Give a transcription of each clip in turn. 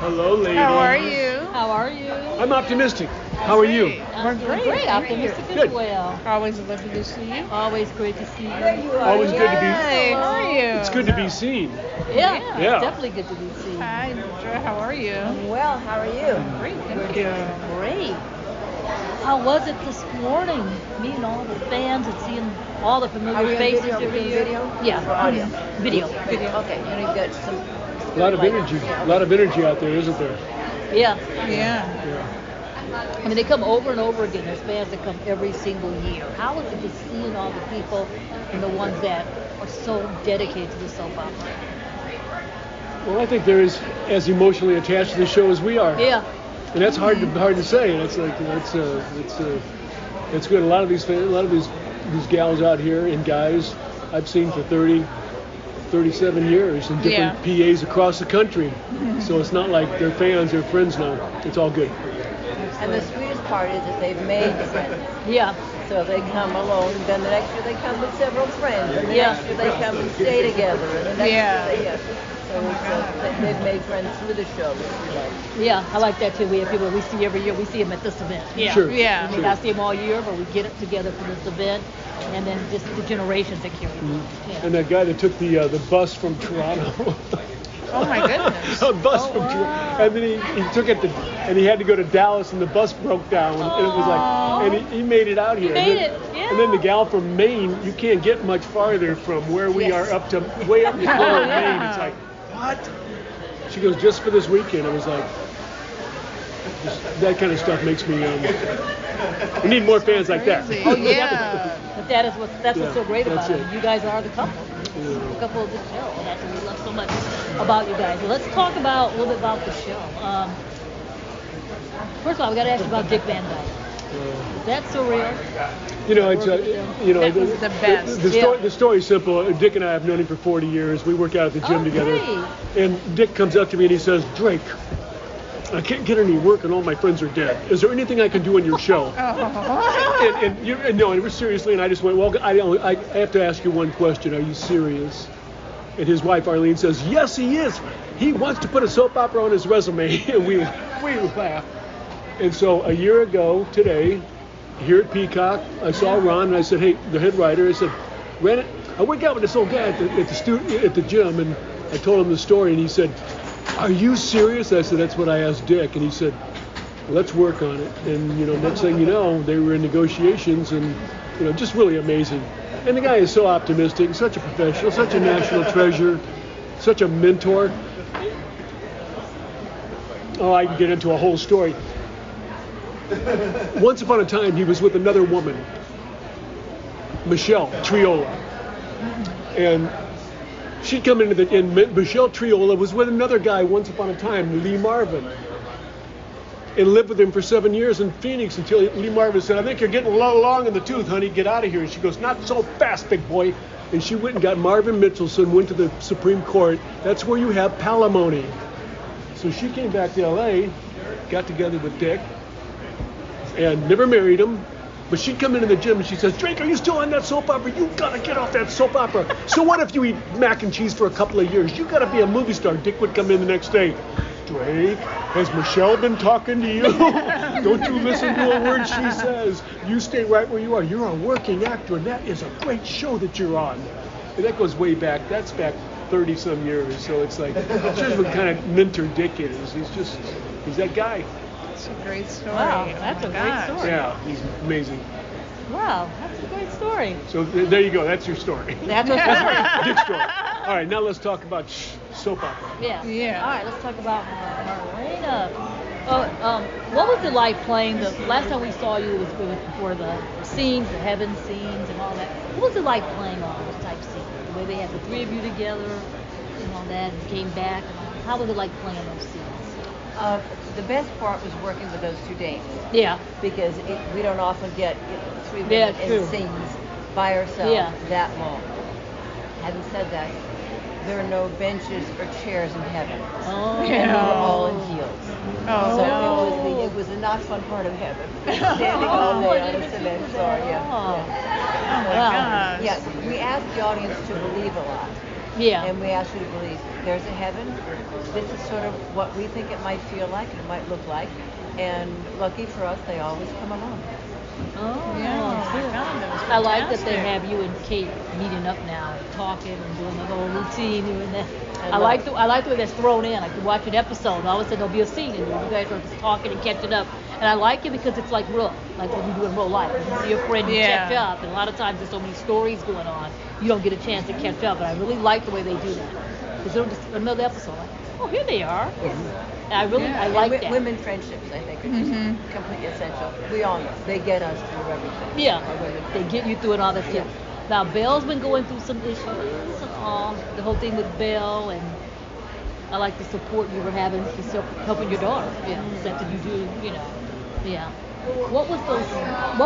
Hello, ladies. How are you? How are you? I'm optimistic. How are you? We're great. Optimistic as Good. well. Always lovely to see you. Always great to see you. Always good to be. Hi, how are you? It's good to be seen. Yeah, Yeah. definitely good to be seen. Hi, Deidre. How are you? Well, how are you? Great, We're thank you. doing great. How was it this morning? Meeting all the fans and seeing all the Are we familiar on faces video? every Doing year. video? Yeah. Or audio? Video. Okay, you've got some. A lot of energy. A lot of energy out there, isn't there? Yeah. Yeah. I mean, they come over and over again. There's fans that come every single year. How is it just seeing all the people and the ones that are so dedicated to the soap opera? Well, I think they're as emotionally attached to the show as we are. Yeah. And that's hard to say. And it's like it's good. A lot of these gals out here and guys I've seen for 37 years in different PAs across the country. So it's not like they're fans, they're friends now. It's all good. And the sweetest part is that they've made friends. Yeah. So they come alone, then the next year they come with several friends, and the next year they come and stay together, and the next year they. So they've made friends through the show, which we like. Yeah, I like that too. We have people we see every year. We see them at this event. Yeah. Sure. Yeah. We may not see them all year, but we get it together for this event, and then just the generations that carry them. Yeah. And that guy that took the bus from Toronto. Oh my goodness. A bus from Toronto. And then he took it and he had to go to Dallas and the bus broke down. And it was like, and he made it out here. He made it, yeah. And then the gal from Maine, you can't get much farther from where we are up to way up to Maine. It's like, what? She goes, just for this weekend. I was like, that kind of stuff makes me, we need more fans like that. Oh yeah. But that's what's so great about that's it. You guys are the couple. The couple of the show. And that's what we love so much about you guys. So let's talk about a little bit about the show. First of all, we got to ask you about Dick Van Dyke. Is that surreal? You know, it's That was the best. The story's simple. Dick and I have known him for 40 years. We work out at the gym together. And Dick comes up to me and he says, Drake, I can't get any work and all my friends are dead. Is there anything I can do on your show? And seriously, and I just went, well, I have to ask you one question. Are you serious? And his wife, Arlene, says, yes, he is. He wants to put a soap opera on his resume. And we laughed. And so a year ago today, here at Peacock, I saw Ron and I said, hey, the head writer, I said, Ron, I work out with this old guy at the gym, and I told him the story, and he said, are you serious? I said, that's what I asked Dick. And he said, let's work on it. And, next thing you know, they were in negotiations, and, just really amazing. And the guy is so optimistic, such a professional, such a national treasure, such a mentor. Oh, I can get into a whole story. Once upon a time, he was with another woman, Michelle Triola. And she'd come and Michelle Triola was with another guy once upon a time, Lee Marvin, and lived with him for 7 years in Phoenix until Lee Marvin said, I think you're getting a little long in the tooth, honey, get out of here. And she goes, not so fast, big boy. And she went and got Marvin Mitchelson, went to the Supreme Court. That's where you have palimony. So she came back to LA, got together with Dick, and never married him. But she'd come into the gym and she says, Drake, are you still on that soap opera? You gotta get off that soap opera. So what if you eat mac and cheese for a couple of years? You gotta be a movie star. Dick would come in the next day. Drake, has Michelle been talking to you? Don't you listen to a word she says. You stay right where you are. You're a working actor, and that is a great show that you're on. And that goes way back. That's back 30-some years. So it's like, that's just what kind of mentor Dick is. He's that guy. That's a great story. Wow, that's a great story. Yeah, he's amazing. Wow, that's a great story. So there you go. That's your story. That's a story. Dick's story. All right, now let's talk about soap opera. Yeah. Yeah. All right, let's talk about Marlena. What was it like playing the last time we saw you was before the scenes, the heaven scenes and all that. What was it like playing all those type scenes? The way they had the three of you together and all that and came back and all that. How was it like playing those scenes? The best part was working with those two dames. Yeah. Because we don't often get three women in scenes by ourselves that long. Having said that, there are no benches or chairs in heaven. Oh. And we were all in heels. Oh, so no. it was a not fun part of heaven. Standing all day on a cement floor. Oh my gosh. Yeah, we asked the audience to believe a lot. Yeah. And we ask you to believe there's a heaven. This is sort of what we think it might feel like, it might look like. And lucky for us, they always come along. Oh, Yeah. cool. That was I like that they fantastic. have you and Kate meeting up now, talking and doing the whole routine. Doing that. I like the way that's thrown in. I could watch an episode, and all of a sudden there'll be a scene, and you guys are just talking and catching up. And I like it because it's like real, like what you do in real life. You see your friend, you Yeah. catch up, and a lot of times there's so many stories going on, you don't get a chance to catch up. And I really like the way they do that. Because they're just another episode, like, oh, here they are. And I really, I like that. Women friendships, I think, are just completely essential. We all know they get us through everything. Yeah, Our women they get you through and all that stuff. Now, Belle's been going through some issues, the whole thing with Belle, and I like the support you were having, just helping your daughter, the stuff that you do, yeah. What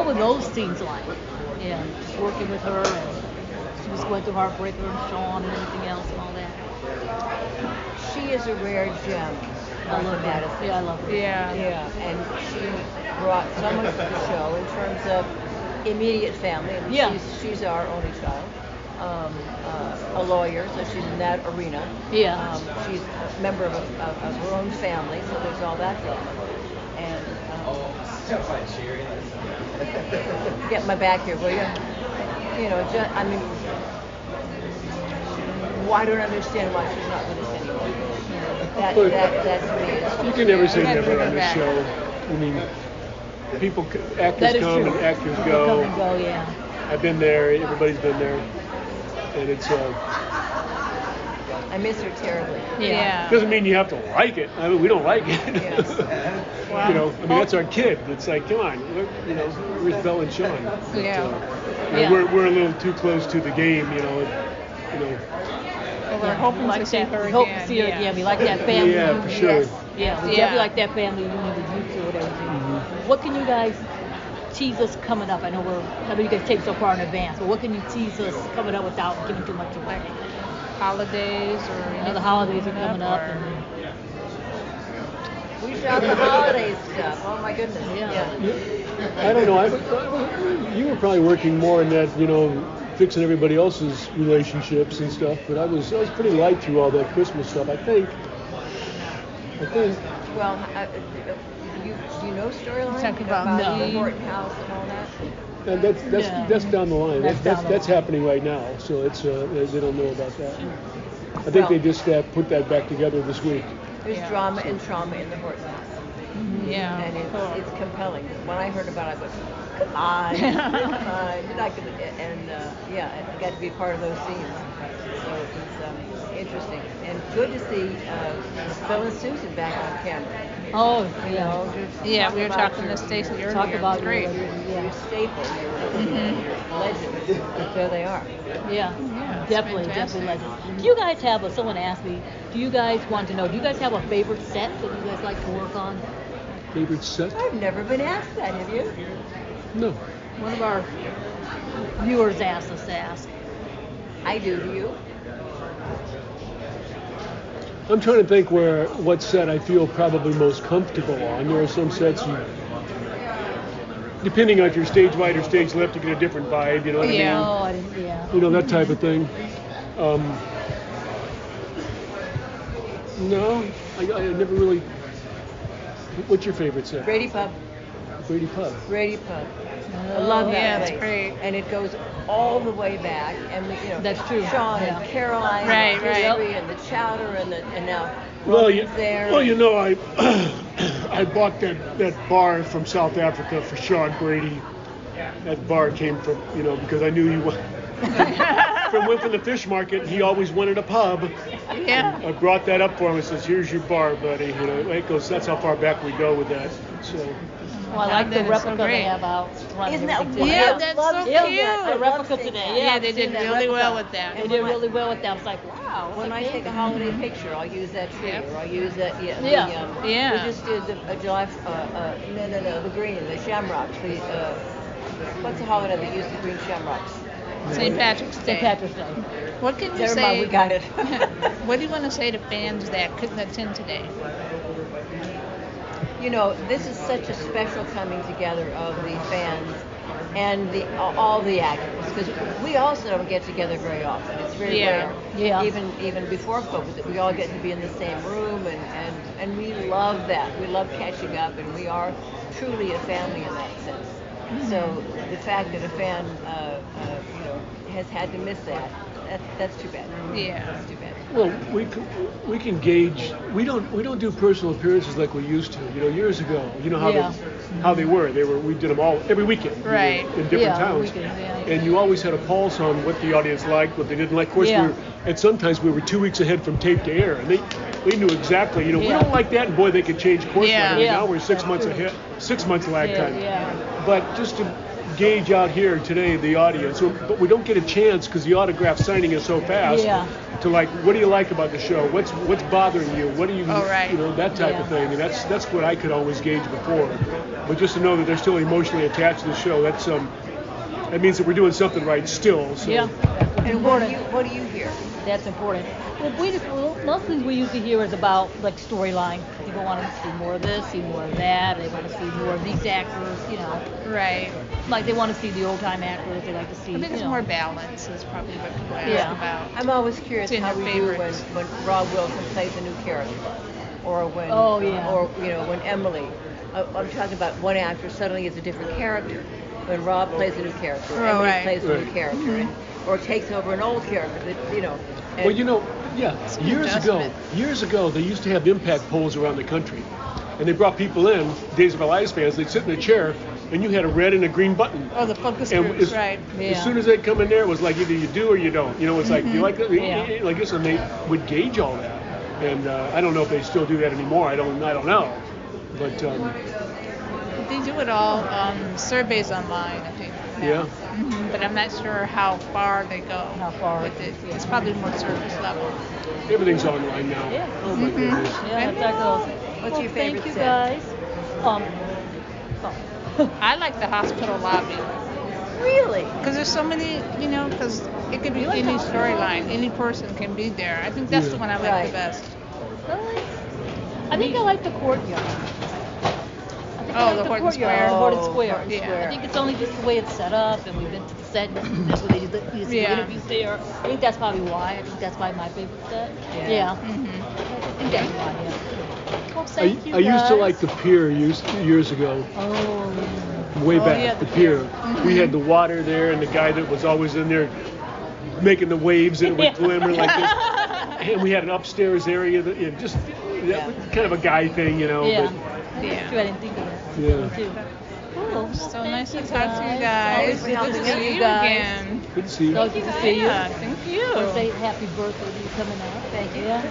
were those scenes like? Yeah, just working with her, and she was going through Heartbreaker and Sean and everything else and all that. She is a rare gem. I love that. Madison. Yeah, I love her. Yeah. Yeah, and she brought so much to the show in terms of immediate family. I mean, Yeah. she's our only child. A lawyer, so she's in that arena. Yeah. She's a member of her own family, so there's all that going on. And get my back here, will you? I mean, I don't understand why she's not with us anymore. That to me is. You can never say Yeah, never on this back. show. I mean, That actors is come true. and actors Come go. and go, yeah. I've been there. Everybody's been there, and it's I miss her terribly. Yeah. doesn't mean you have to like it. I mean, we don't like it. Yes. I mean, that's our kid. It's like, come on, where's Belle and Sean? But, Yeah. Yeah. We're a little too close to the game, Well, we're hoping like to see that. her We hope again. to see her again. We like that family. Yeah, reunion. for sure. Yes. Yeah, we Yeah. definitely like that family reunion with you two and everything. What can you guys tease us coming up? I know you guys take so far in advance, but what can you tease us coming up without giving too much away? Holidays or The holidays are coming up, and We shot the holiday stuff. Oh my goodness. Yeah. I don't know. You were probably working more in that, fixing everybody else's relationships and stuff. But I was pretty light through all that Christmas stuff. I think. Well, do you know storyline Talking about No. the Horton house and all that? And that's down the line. That's down the That's line. happening right now. So it's they don't know about that. I think they just put that back together this week. There's Yeah. drama and trauma in the Horton house, Yeah. and it's compelling. When I heard about it, I went, come on, you're not gonna, and I got to be part of those scenes. So it's interesting and good to see Phil and Susan back on camera. oh You yeah, know, just Yeah, we were about talking your- to Stacey earlier. talk about It's great. your staple, your legend. There they are. yeah, it's definitely fantastic. legend. Do you guys have someone asked me? Do you guys want to know? Do you guys have a favorite set that you guys like to work on? Favorite set? I've never been asked that, have you? No. One of our viewers asked us to ask. I do. Do you? I'm trying to think what set I feel probably most comfortable on. There are some sets depending on if you're stage wide or stage left, you get a different vibe. You know what Yeah. Oh, I didn't. Yeah. I mean? That type of thing. No, I never really. What's your favorite set? Brady Pub. Brady Pub. Brady Pub. I love that Yeah, place. it's great. And it goes all the way back, and That's true. Sean Yeah. and Caroline, Right, and right. History, and the Chowder, and now Well, Ron's there. I bought that bar from South Africa for Sean Brady. That bar came from, because I knew he went from the fish market. He always wanted a pub. Yeah. I brought that up for him. I says, "Here's your bar, buddy." It goes. That's how far back we go with that. So. Well, I like That the is so replica they great. have out front. Isn't and that everything, too. Yeah, I that's love so seeing cute. that. I The love replica seeing today. that. Yeah, Yeah, they I've seen did that really well replica. with that. They did really well with that. I was like, wow. When I take a holiday picture, I'll use that tree, Yep. or I'll use that. Yeah. Yeah. We just did the July. The green, the shamrocks. What's the holiday that used the green shamrocks? St. Patrick's Day. St. Patrick's Day. What can you Never say? mind, we got it. What do you want to say to fans that couldn't attend today? This is such a special coming together of the fans and all the actors, because we also don't get together very often. It's very rare. Yeah. Even before COVID, that we all get to be in the same room, and we love that. We love catching up, and we are truly a family in that sense. So the fact that a fan, has had to miss that's too bad. Yeah. That's too bad. Well, we can gauge. We don't do personal appearances like we used to. Years ago. You know how they were. We did them all every weekend. Right. In different towns. And you always had a pulse on what the audience liked, what they didn't like. Of course, and sometimes we were 2 weeks ahead from tape to air, and they knew exactly. We don't like that, and boy, they could change course. Yeah. Right away. Now we're 6 months ahead. 6 months lag time. Yeah. But just to gauge out here today the audience, but we don't get a chance because the autograph signing is so fast. Yeah. To what do you like about the show? What's bothering you? What do you right. That type of thing, and that's what I could always gauge before. But just to know that they're still emotionally attached to the show, that means that we're doing something right still. So. Yeah. And what do you hear? That's important. Well, mostly we usually hear is about storyline. People want to see more of this, see more of that. They want to see more of these actors, Right. Like they want to see the old time actors. They like to see. I think it's more balance is probably what people ask about. I'm always curious It's in how your we do favorites. when Rob Wilson plays a new character, or when when Emily. I'm talking about one actor suddenly is a different character. When Rob plays a new character, or Emily plays a new character, or takes over an old character. And years ago, they used to have impact polls around the country, and they brought people in, Days of Our Lives fans. They'd sit in a chair, and you had a red and a green button. Oh, the focus And groups, right. As soon as they come in there, it was like either you do or you don't. It's like you like it, like this, and they would gauge all that. And I don't know if they still do that anymore. I don't know, but. They do it all surveys online, I think. Now. Yeah. But I'm not sure how far they go. How far? With it. It's probably more surface level. Everything's online now. Yeah. Oh my goodness. Yeah, that's how it goes. What's your favorite Thank you, set? guys. I like the hospital lobby. Really? Because there's so many, because it could be any storyline. Any person can be there. I think that's the one I like the best. Really? I think I like the courtyard. The Horton Square. Horton Square. Yeah. I think it's only just the way it's set up, and we've been to the set, and that's where they do the interviews there. I think that's probably why. I think that's probably my favorite set. Yeah. I think that's why, Well, thank you, I used to guys. like the pier years ago. Oh. Way back, yeah, the pier. We had the water there, and the guy that was always in there making the waves, and it would glimmer like this. And we had an upstairs area that kind of a guy thing, Yeah. But, That's true, I didn't think of that. Yeah. Too. Cool. So nice to talk to you guys. Always Good to see you guys. again. good to see you. So good to see you. Yeah, thank you. I want to say happy birthday to you coming up. Thank you. Yeah.